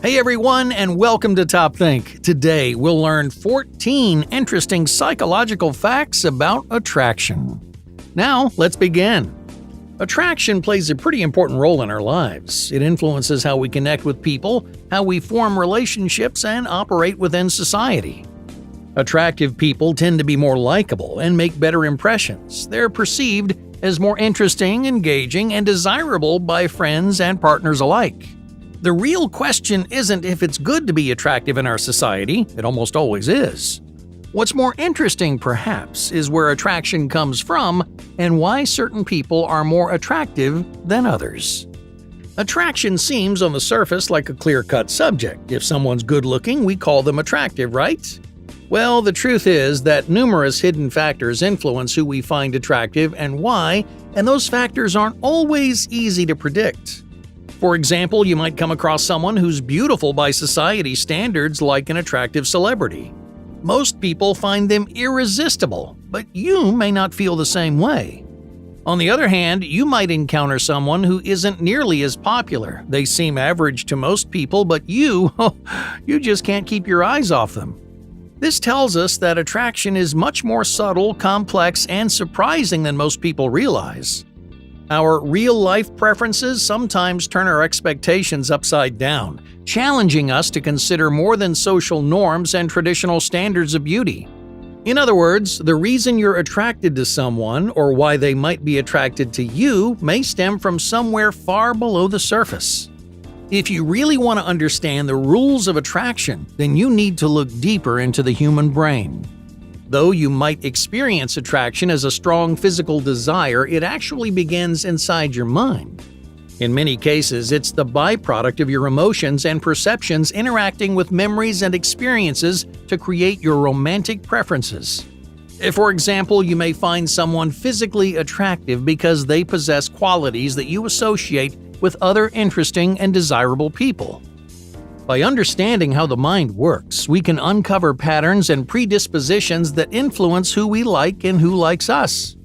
Hey everyone, and welcome to Top Think. Today we'll learn 14 interesting psychological facts about attraction. Now, let's begin. Attraction plays a pretty important role in our lives. It influences how we connect with people, how we form relationships, and operate within society. Attractive people tend to be more likable and make better impressions. They're perceived as more interesting, engaging, and desirable by friends and partners alike. The real question isn't if it's good to be attractive in our society, it almost always is. What's more interesting, perhaps, is where attraction comes from and why certain people are more attractive than others. Attraction seems on the surface like a clear-cut subject. If someone's good-looking, we call them attractive, right? Well, the truth is that numerous hidden factors influence who we find attractive and why, and those factors aren't always easy to predict. For example, you might come across someone who's beautiful by society standards like an attractive celebrity. Most people find them irresistible, but you may not feel the same way. On the other hand, you might encounter someone who isn't nearly as popular. They seem average to most people, but you just can't keep your eyes off them. This tells us that attraction is much more subtle, complex, and surprising than most people realize. Our real-life preferences sometimes turn our expectations upside down, challenging us to consider more than social norms and traditional standards of beauty. In other words, the reason you're attracted to someone or why they might be attracted to you may stem from somewhere far below the surface. If you really want to understand the rules of attraction, then you need to look deeper into the human brain. Though you might experience attraction as a strong physical desire, it actually begins inside your mind. In many cases, it's the byproduct of your emotions and perceptions interacting with memories and experiences to create your romantic preferences. For example, you may find someone physically attractive because they possess qualities that you associate with other interesting and desirable people. By understanding how the mind works, we can uncover patterns and predispositions that influence who we like and who likes us.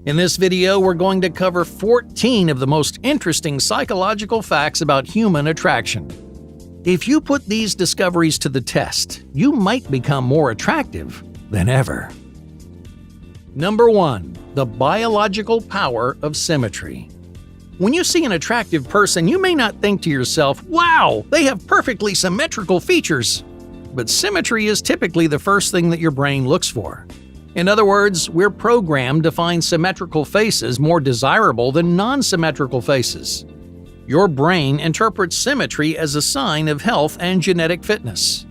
In this video, we're going to cover 14 of the most interesting psychological facts about human attraction. If you put these discoveries to the test, you might become more attractive than ever. Number 1. The biological power of symmetry. When you see an attractive person, you may not think to yourself, "Wow, they have perfectly symmetrical features." But symmetry is typically the first thing that your brain looks for. In other words, we're programmed to find symmetrical faces more desirable than non-symmetrical faces. Your brain interprets symmetry as a sign of health and genetic fitness.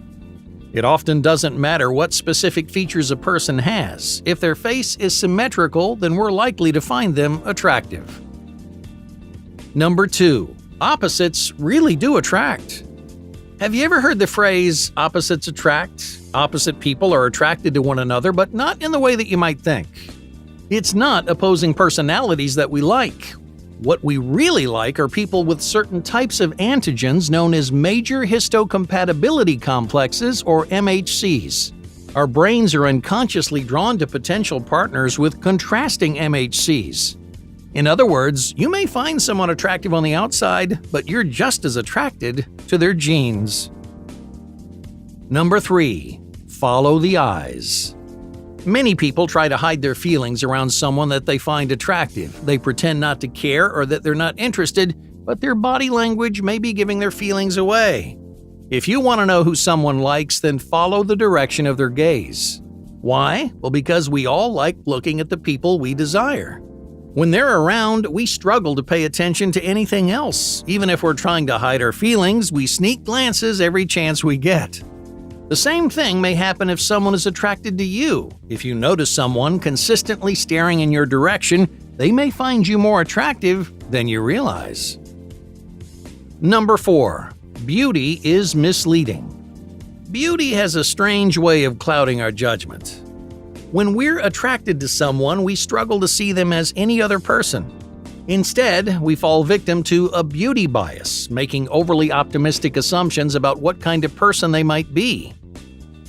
It often doesn't matter what specific features a person has. If their face is symmetrical, then we're likely to find them attractive. Number 2. Opposites really do attract. Have you ever heard the phrase, opposites attract? Opposite people are attracted to one another, but not in the way that you might think. It's not opposing personalities that we like. What we really like are people with certain types of antigens known as major histocompatibility complexes, or MHCs. Our brains are unconsciously drawn to potential partners with contrasting MHCs. In other words, you may find someone attractive on the outside, but you're just as attracted to their genes. Number 3. Follow the eyes. Many people try to hide their feelings around someone that they find attractive. They pretend not to care or that they're not interested, but their body language may be giving their feelings away. If you want to know who someone likes, then follow the direction of their gaze. Why? Well, because we all like looking at the people we desire. When they're around, we struggle to pay attention to anything else. Even if we're trying to hide our feelings, we sneak glances every chance we get. The same thing may happen if someone is attracted to you. If you notice someone consistently staring in your direction, they may find you more attractive than you realize. Number 4. Beauty is misleading. Beauty has a strange way of clouding our judgment. When we're attracted to someone, we struggle to see them as any other person. Instead, we fall victim to a beauty bias, making overly optimistic assumptions about what kind of person they might be.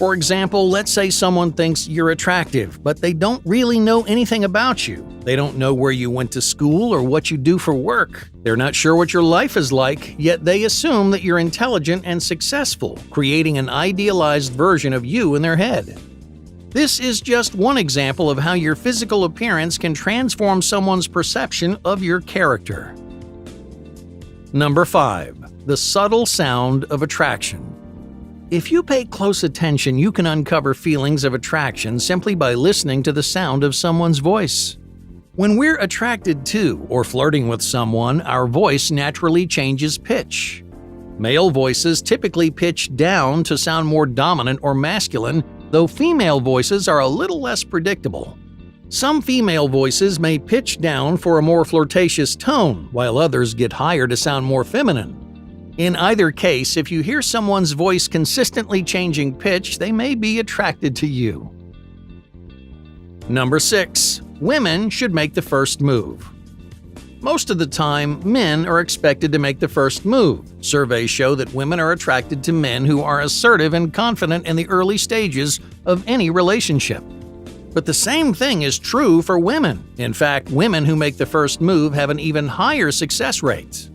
For example, let's say someone thinks you're attractive, but they don't really know anything about you. They don't know where you went to school or what you do for work. They're not sure what your life is like, yet they assume that you're intelligent and successful, creating an idealized version of you in their head. This is just one example of how your physical appearance can transform someone's perception of your character. Number 5. The subtle sound of attraction. If you pay close attention, you can uncover feelings of attraction simply by listening to the sound of someone's voice. When we're attracted to or flirting with someone, our voice naturally changes pitch. Male voices typically pitch down to sound more dominant or masculine, though female voices are a little less predictable. Some female voices may pitch down for a more flirtatious tone, while others get higher to sound more feminine. In either case, if you hear someone's voice consistently changing pitch, they may be attracted to you. Number 6. Women should make the first move. Most of the time, men are expected to make the first move. Surveys show that women are attracted to men who are assertive and confident in the early stages of any relationship. But the same thing is true for women. In fact, women who make the first move have an even higher success rate.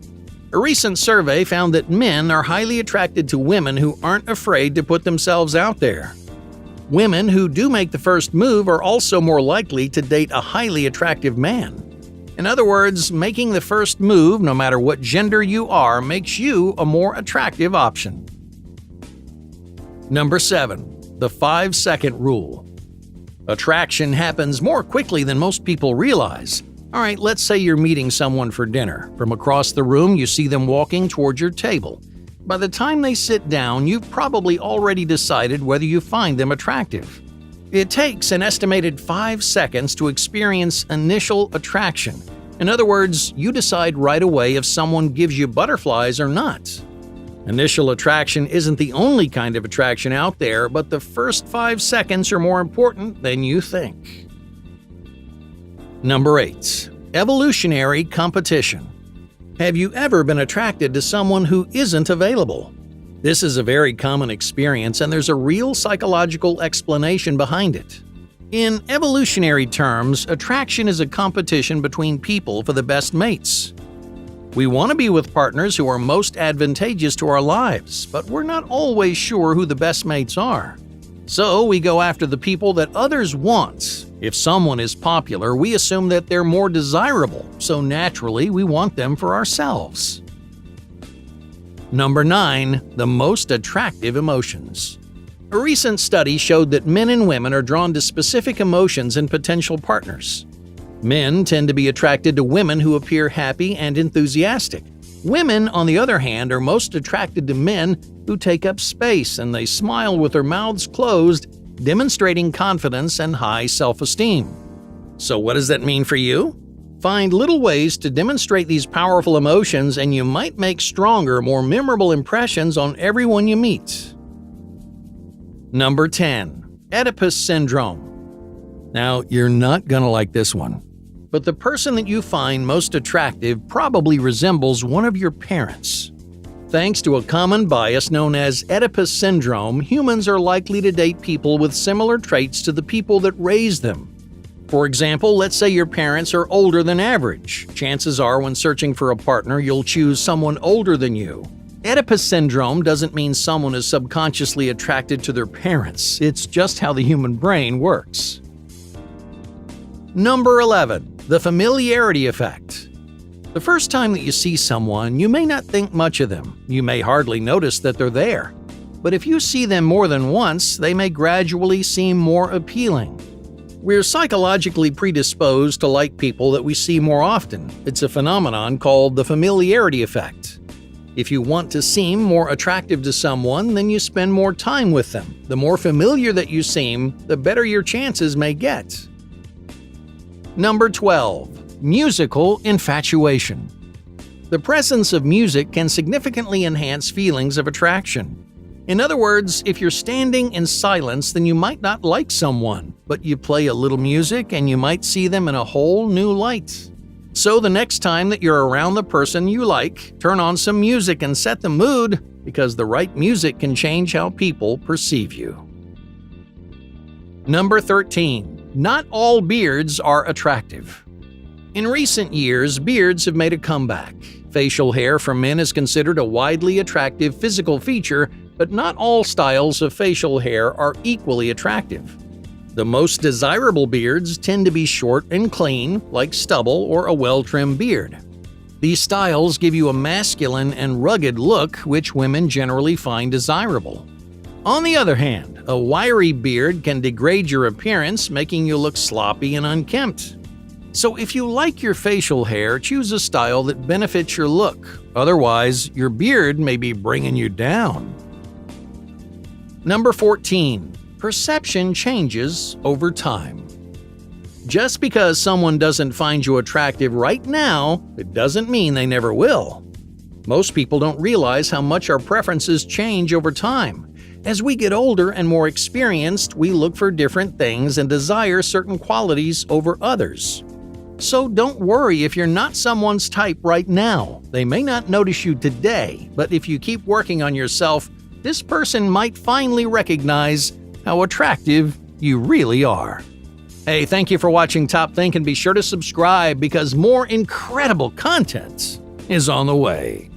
A recent survey found that men are highly attracted to women who aren't afraid to put themselves out there. Women who do make the first move are also more likely to date a highly attractive man. In other words, making the first move, no matter what gender you are, makes you a more attractive option. Number 7. The 5-second rule. Attraction happens more quickly than most people realize. All right, let's say you're meeting someone for dinner. From across the room, you see them walking toward your table. By the time they sit down, you've probably already decided whether you find them attractive. It takes an estimated 5 seconds to experience initial attraction. In other words, you decide right away if someone gives you butterflies or not. Initial attraction isn't the only kind of attraction out there, but the first 5 seconds are more important than you think. Number 8. Evolutionary competition. Have you ever been attracted to someone who isn't available? This is a very common experience, and there's a real psychological explanation behind it. In evolutionary terms, attraction is a competition between people for the best mates. We want to be with partners who are most advantageous to our lives, but we're not always sure who the best mates are. So we go after the people that others want. If someone is popular, we assume that they're more desirable, so naturally we want them for ourselves. Number 9. The most attractive emotions. A recent study showed that men and women are drawn to specific emotions in potential partners. Men tend to be attracted to women who appear happy and enthusiastic. Women, on the other hand, are most attracted to men who take up space and they smile with their mouths closed, demonstrating confidence and high self-esteem. So what does that mean for you? Find little ways to demonstrate these powerful emotions and you might make stronger, more memorable impressions on everyone you meet. Number 10. Oedipus syndrome. Now, you're not gonna like this one, but the person that you find most attractive probably resembles one of your parents. Thanks to a common bias known as Oedipus syndrome, humans are likely to date people with similar traits to the people that raised them. For example, let's say your parents are older than average. Chances are when searching for a partner, you'll choose someone older than you. Oedipus syndrome doesn't mean someone is subconsciously attracted to their parents. It's just how the human brain works. Number 11. The familiarity effect. The first time that you see someone, you may not think much of them. You may hardly notice that they're there. But if you see them more than once, they may gradually seem more appealing. We're psychologically predisposed to like people that we see more often. It's a phenomenon called the familiarity effect. If you want to seem more attractive to someone, then you spend more time with them. The more familiar that you seem, the better your chances may get. Number 12. Musical infatuation. The presence of music can significantly enhance feelings of attraction. In other words, if you're standing in silence, then you might not like someone, but you play a little music and you might see them in a whole new light. So the next time that you're around the person you like, turn on some music and set the mood, because the right music can change how people perceive you. Number 13. Not all beards are attractive. In recent years, beards have made a comeback. Facial hair for men is considered a widely attractive physical feature, but not all styles of facial hair are equally attractive. The most desirable beards tend to be short and clean, like stubble or a well-trimmed beard. These styles give you a masculine and rugged look, which women generally find desirable. On the other hand, a wiry beard can degrade your appearance, making you look sloppy and unkempt. So if you like your facial hair, choose a style that benefits your look. Otherwise, your beard may be bringing you down. Number 14. Perception changes over time. Just because someone doesn't find you attractive right now, it doesn't mean they never will. Most people don't realize how much our preferences change over time. As we get older and more experienced, we look for different things and desire certain qualities over others. So don't worry if you're not someone's type right now. They may not notice you today, but if you keep working on yourself, this person might finally recognize how attractive you really are. Hey, thank you for watching Top Think, and be sure to subscribe because more incredible content is on the way.